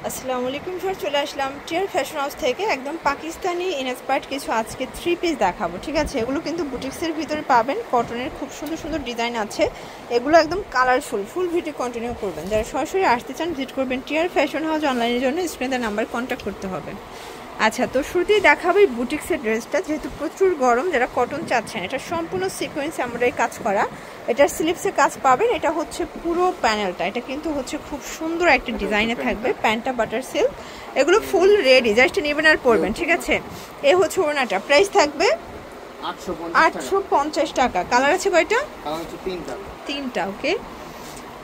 আসসালামু আলাইকুম স্যার, চলে আসলাম টিয়ার ফ্যাশন হাউস থেকে। একদম পাকিস্তানি ইনস্পায়ার্ড কিছু আজকে 3 পিস দেখাবো, ঠিক আছে? এগুলো কিন্তু বুটিক্সের ভিতরে পাবেন, কটনের খুব সুন্দর সুন্দর ডিজাইন আছে। এগুলো একদম কালারফুল। ফুল ভিডিও কন্টিনিউ করবেন। যারা সরাসরি আসতে চান ভিজিট করবেন টিয়ার ফ্যাশন হাউস। অনলাইনের জন্য স্ক্রিনে নাম্বার কন্ট্যাক্ট করতে হবে। আচ্ছা, তো শুরুতেই দেখাবো এই বুটিক্সের ড্রেসটা। যেহেতু প্রচুর গরম, যারা কটন চাচ্ছেন, এটা সম্পূর্ণ সিকোয়েন্স এমব্রয়ডারি কাজ করা। এটার স্লিভসে কাজ পাবেন। এটা হচ্ছে পুরো প্যানেলটা, এটা কিন্তু হচ্ছে খুব সুন্দর একটা ডিজাইনে থাকবে। প্যান্টটা বাটার সিল্ক, এগুলো ফুল রেডি, জাস্ট নেবেন আর পরবেন, ঠিক আছে? এ হচ্ছে ওড়নাটা, প্রাইস থাকবে 850 টাকা। কালার আছে কয়টা? তিনটা। ওকে,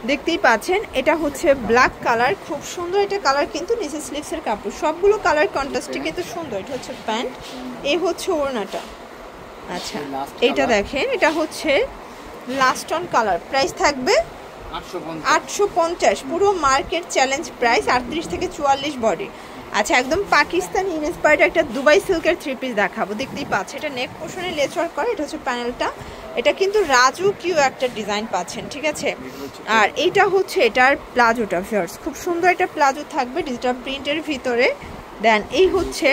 দেখতেই পাচ্ছেন এটা হচ্ছে ব্ল্যাক কালার, খুব সুন্দর এটা কালার। কিন্তু নিচে স্লিভসের কাপড় সবগুলো কালার কন্ট্রাস্টে কিন্তু সুন্দর। এটা হচ্ছে প্যান্ট, এই হচ্ছে ওড়নাটা। আচ্ছা, এইটা দেখেন, এটা হচ্ছে লাস্ট অন কালার। প্রাইস থাকবে 850। পুরো মার্কেট চ্যালেঞ্জ প্রাইস, 38 থেকে 44 বডি। আচ্ছা, একদম পাকিস্তানি ইনস্পায়ার্ড একটা দুবাই সিল্কের 3 পিস দেখাবো। দেখতেই পাচ্ছেন এটা নেক পোর্শনে লেস ওয়ার্ক করা। এটা হচ্ছে প্যানেলটা। এটা কিন্তু রাজুকিও একটা ডিজাইন পাচ্ছেন, ঠিক আছে? আর এইটা হচ্ছে এটার প্লাজোটা ফিয়ার্স, খুব সুন্দর একটা প্লাজো থাকবে ডিজিটাল প্রিন্টের ভিতরে। দেন এই হচ্ছে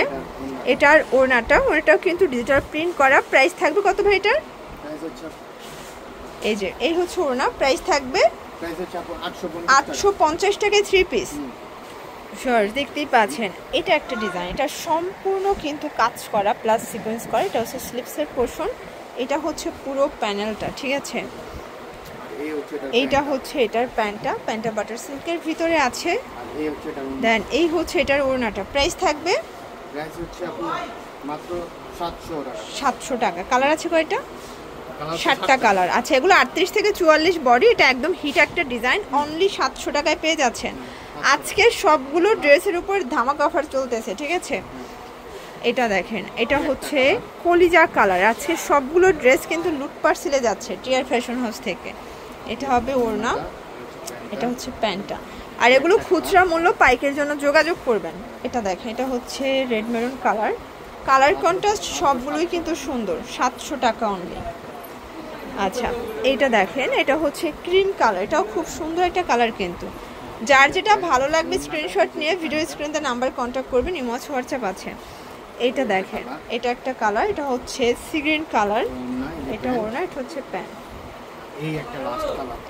এটার ওড়নাটা, ওড়নাটাও কিন্তু ডিজিটাল প্রিন্ট করা। প্রাইস থাকবে কত ভাই এটার? এই যে এই হচ্ছে ওড়না, প্রাইস থাকবে 850 টাকায় 3 পিস। শিওর, দেখতেই পাচ্ছেন এটা একটা ডিজাইন, এটা সম্পূর্ণ কিন্তু কাজ করা প্লাস সিকোয়েন্স করা। এটা হচ্ছে স্লিপসের পোর্শন, এটা হচ্ছে পুরো প্যানেলটা, ঠিক আছে? এইটা হচ্ছে এটার প্যান্টটা, প্যান্টটা বাটার সিল্কের ভিতরে আছে। দেন এই হচ্ছে এটার ওড়নাটা, প্রাইস থাকবে 700 টাকা। কালার আছে কয়টা? 7টা কালার। আচ্ছা, এগুলো 38 থেকে 44 বডি। এটা একদম হিট একটা ডিজাইন, অনলি 700 টাকায় পেয়ে যাচ্ছেন। আজকে সবগুলো ড্রেসের উপর ধামাকা অফার চলতেছে, ঠিক আছে? এটা দেখেন, এটা হচ্ছে কলিজা কালার। আজকে সবগুলো ড্রেস কিন্তু লুটপাট সেলে যাচ্ছে টিয়ার ফ্যাশন হাউস থেকে। এটা হবে ওড়না, এটা হচ্ছে প্যান্টটা। আর এগুলো খুচরা মূল্য, পাইকের জন্য যোগাযোগ করবেন। এটা দেখেন, এটা হচ্ছে red maroon colour, colour contrast সবগুলোই কিন্তু সুন্দর। 700 টাকা অনলি। আচ্ছা, এইটা দেখেন, এটা হচ্ছে ক্রিম কালার, এটাও খুব সুন্দর একটা কালার। কিন্তু যার যেটা ভালো লাগবে স্ক্রিনশট নিয়ে ভিডিও স্ক্রিনে নাম্বার কন্ট্যাক্ট করবেন, ইমোজ হোয়াটসঅ্যাপ আছে। এইটা দেখেন, এটা একটা কালার, এটা হচ্ছে সি গ্রিন কালার। এটা ওড়না, এটা হচ্ছে প্যান্ট।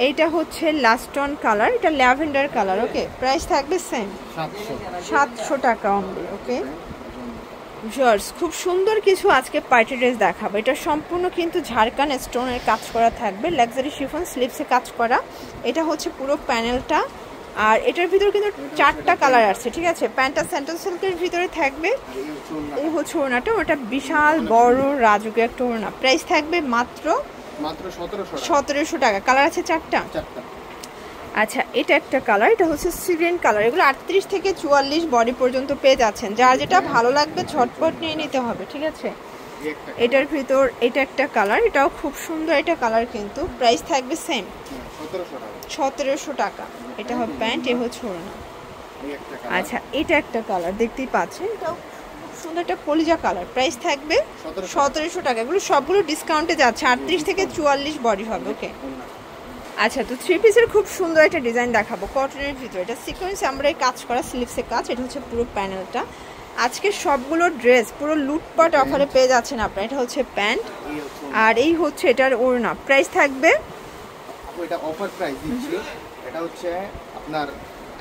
এইটা হচ্ছে লাস্ট অন কালার, এটা ল্যাভেন্ডার কালার। ওকে, প্রাইস থাকবে সেম 700 টাকা অনলি। ওকে ভিউয়ার্স, খুব সুন্দর কিছু আজকে পার্টি ড্রেস দেখাবো। এটা সম্পূর্ণ কিন্তু ঝাড়খান স্টোনের কাজ করা থাকবে, লাক্সারি শিফন স্লিভসে কাজ করা। এটা হচ্ছে পুরো প্যানেলটা। আর এটার ভিতরে কিন্তু 4টা কালার আসছে, ঠিক আছে? প্যান্টটা স্যান্ডেল সিল্কের ভিতরে থাকবে। এই হচ্ছে ওড়নাটা, ওটা বিশাল বড় রাজুকে একটা ওড়না। প্রাইস থাকবে মাত্র 1700 টাকা। কালার আছে 4টা। আচ্ছা, এটা একটা কালার, এটা হচ্ছে সি গ্রিন কালার। এগুলো 38 থেকে 44 বডি পর্যন্ত পেয়ে যাচ্ছেন। যার যেটা ভালো লাগবে ঝটপট নিয়ে নিতে হবে, ঠিক আছে? এটার ভিতর এটা একটা কালার, এটাও খুব সুন্দর একটা কালার। কিন্তু প্রাইস থাকবে সেম 1700 টাকা। এটা হবে প্যান্ট, এ হচ্ছে ওড়না। আচ্ছা, এটা একটা কালার, দেখতেই পাচ্ছেন, এটাও খুব সুন্দর একটা কলিজা কালার। প্রাইস থাকবে 1700 টাকা। এগুলো সবগুলো ডিসকাউন্টে যাচ্ছে, 38 থেকে 44 বডি হবে। ওকে, আচ্ছা, তো 3 পিসের খুব সুন্দর একটা ডিজাইন দেখাবো কটনের ভিতরে। এটা সিকোয়েন্স এমব্রয়ডারি কাজ করা, স্লিভসে কাজ। এটা হচ্ছে পুরো প্যানেলটা। আজকে সবগুলো ড্রেস পুরো লুটপাট অফারে পেয়ে যাচ্ছেন আপনারা। এটা হচ্ছে প্যান্ট, আর এই হচ্ছে এটার ওড়না। প্রাইস থাকবে, এটা অফার প্রাইস দিচ্ছি, এটা হচ্ছে আপনার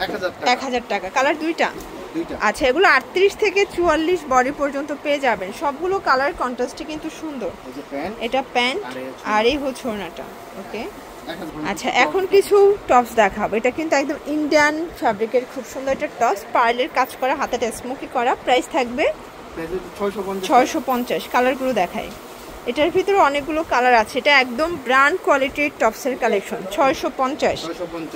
1000 টাকা। কালার দুইটা। আচ্ছা, এগুলো 38 থেকে 44 বডি পর্যন্ত পেয়ে যাবেন। সবগুলো কালার কন্ট্রাস্টে কিন্তু সুন্দর। এটা প্যান্ট, আর এই হচ্ছে ওড়নাটা। ওকে, আচ্ছা, এখন কিছু টপস দেখাবো। এটা কিন্তু একদম ইন্ডিয়ান ফ্যাব্রিকের খুব সুন্দর একটা টপস, পার্লের কাজ করা, হাতাটা স্মোকি করা। প্রাইস থাকবে 650। কালারগুলো দেখায়, এটার ভিতরে অনেকগুলো কালার আছে। এটা একদম ব্র্যান্ড কোয়ালিটির টপসের কালেকশন। 650,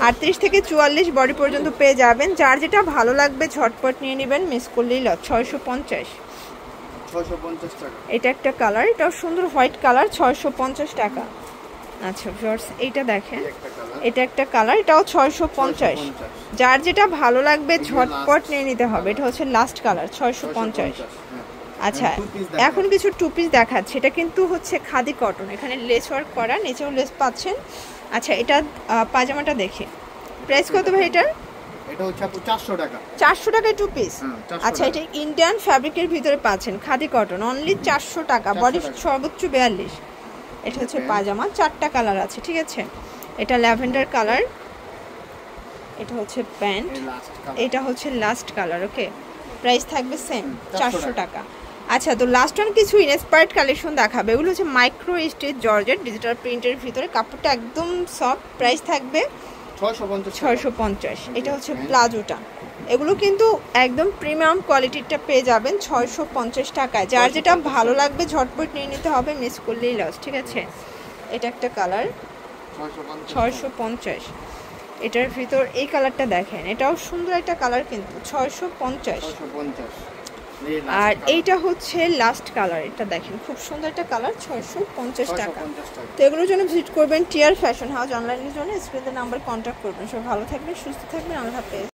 38 থেকে 44 বডি পর্যন্ত পেয়ে যাবেন। যার যেটা ভালো লাগবে ঝটপট নিয়ে নেবেন, মিস করলেই লস। 650 টাকা। এটা একটা কালার, এটাও সুন্দর হোয়াইট কালার। 650 টাকা। আচ্ছা ভিউয়ার্স, এইটা দেখেন, এটা একটা কালার, এটাও 650। যার যেটা ভালো লাগবে ঝটপট নিয়ে নিতে হবে। এটা হচ্ছে লাস্ট কালার, 650। আচ্ছা, এখন কিছু 2 পিস দেখাচ্ছে। এটা কিন্তু হচ্ছে খাদি কটন, এখানে লেস ওয়ার্ক করা, নিচেও লেস পাচ্ছেন। আচ্ছা, এটা পাজামাটা দেখি, প্রাইস কত ভাই এটার? এটা হচ্ছে আপু 400 টাকা। 400 টাকায় 2 পিস। হ্যাঁ, 400 আচ্ছা, টাকা। এটা ইন্ডিয়ান ফ্যাব্রিকের ভিতরে পাচ্ছেন, খাদি কটন, অনলি 400 টাকা, 400 বডি টাকা। সর্বোচ্চ 42। এটা হচ্ছে Okay. পাজামা, 4টা কালার আছে, ঠিক আছে। এটা ল্যাভেন্ডার কালার, এটা হচ্ছে প্যান্ট, এই লাস্ট কালার। এটা হচ্ছে লাস্ট কালার। ওকে, প্রাইস থাকবে সেম 400 400 টাকা। আচ্ছা, তো লাস্ট ওয়ান কিছু ইনস্পায়ার্ড কালেকশন দেখাবে, এগুলো হচ্ছে মাইক্রো স্টিচ জর্জেট ডিজিটাল প্রিন্টের ভিতরে, কাপড়টা একদম সফট, প্রাইস থাকবে 650 650। এটা হচ্ছে প্লাজোটা, এগুলো কিন্তু একদম প্রিমিয়াম কোয়ালিটিটা পেয়ে যাবেন 650 টাকায়। যার যেটা ভালো লাগবে ঝটপট নিয়ে নিতে হবে, মিস করলেই লস, ঠিক আছে। এটা একটা কালার 650। এটার ভিতর এই কালারটা দেখেন, এটাও সুন্দর একটা কালার কিন্তু 650। 650। আর এইটা হচ্ছে লাস্ট কালার, এটা দেখেন খুব সুন্দর একটা কালার, 650 টাকা। 650 টাকা। তো এগুলোর জন্য ভিজিট করবেন টিয়ার ফ্যাশন হাউস, অনলাইনের জন্য স্ক্রিনের নাম্বার কন্ট্যাক্ট করবেন। সব ভালো থাকবেন, সুস্থ থাকবেন, আল্লাহ হাফেজ।